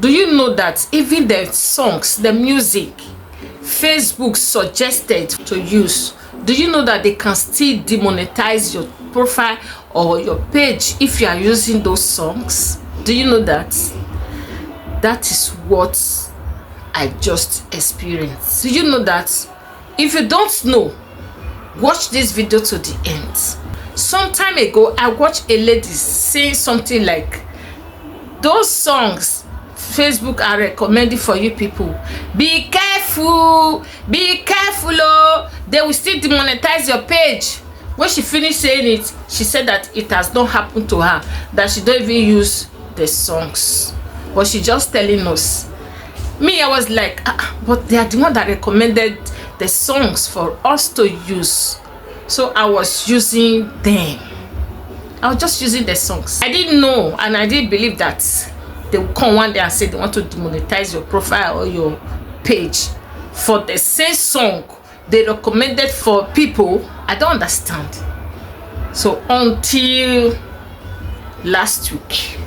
Do you know that even the songs, the music Facebook suggested to use, do you know that they can still demonetize your profile or your page if you are using those songs? Do you know that? That is what I just experienced. Do you know that? If you don't know, watch this video to the end. Some time ago, I watched a lady saying something like, those songs Facebook are recommending for you people, be careful, oh, they will still demonetize your page. When she finished saying it, she said that it has not happened to her, that she don't even use the songs, but she just telling us. Me, I was like, but they are the one that recommended the songs for us to use, so I was using them. I was just using the songs. I didn't know and I didn't believe that they will come one day and say they want to demonetize your profile or your page for the same song they recommended for people. I don't understand. So until last week,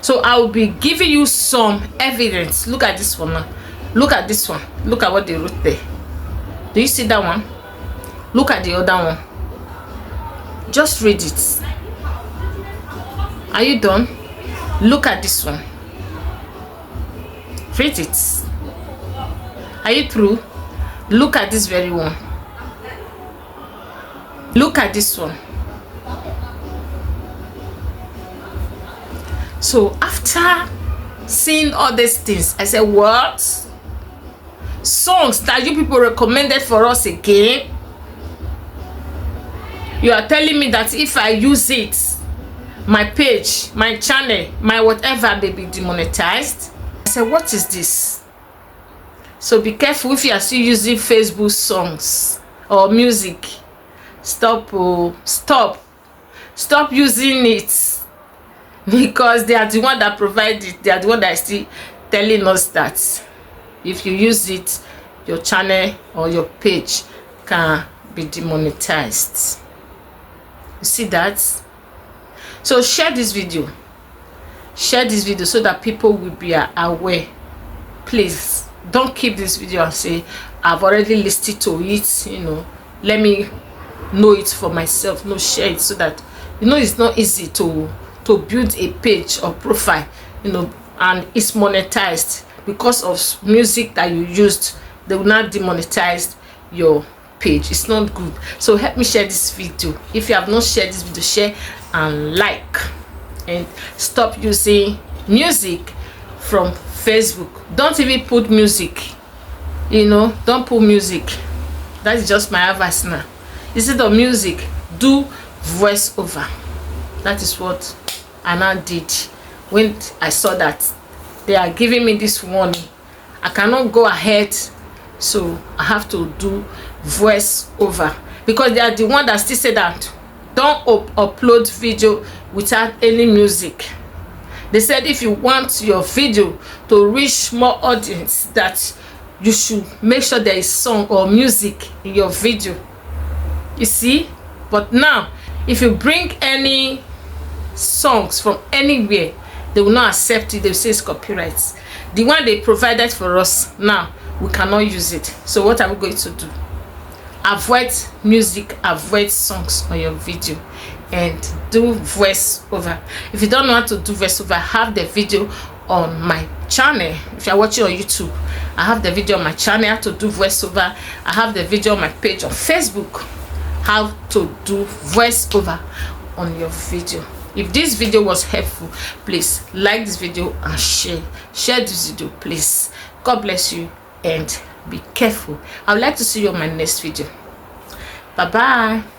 so I will be giving you some evidence. Look at this one now. Look at this one. Look at what they wrote there. Do you see that one? Look at the other one. Just read it. Are you done? Look at this one. Read it. Are you through? Look at this very one. Look at this one. So after seeing all these things, I said, what? Songs that you people recommended for us again? You are telling me that if I use it, my page, my channel, my whatever may be demonetized? I said, what is this? So be careful if you are still using Facebook songs or music. Stop using it, because they are the one that provide it. They are the one that is still telling us that if you use it, your channel or your page can be demonetized. You see that? So share this video so that people will be aware. Please don't keep this video and say, I've already listened to it, you know, let me know it for myself. No, share it so that, you know, it's not easy to build a page or profile, you know, and it's monetized because of music that you used. They will not demonetize your page. It's not good. So help me share this video. If you have not shared this video, share and like, and stop using music from Facebook. Don't even put music, you know, don't put music. That is just my advice now. Instead of music, do voiceover. That is what I now did when I saw that they are giving me this warning. I cannot go ahead, so I have to do voiceover, because they are the one that still say that don't upload video without any music. They said if you want your video to reach more audience, that you should make sure there is song or music in your video. You see? But now if you bring any songs from anywhere, they will not accept it. They will say it's copyright. The one they provided for us, now we cannot use it. So what are we going to do? Avoid music, avoid songs on your video, and do voiceover. If you don't know how to do voiceover, I have the video on my channel. If you are watching on YouTube, I have the video on my channel how to do voiceover. I have the video on my page on Facebook how to do voiceover on your video. If this video was helpful, please like this video and share this video, please. God bless you and be careful. I would like to see you on my next video. Bye bye.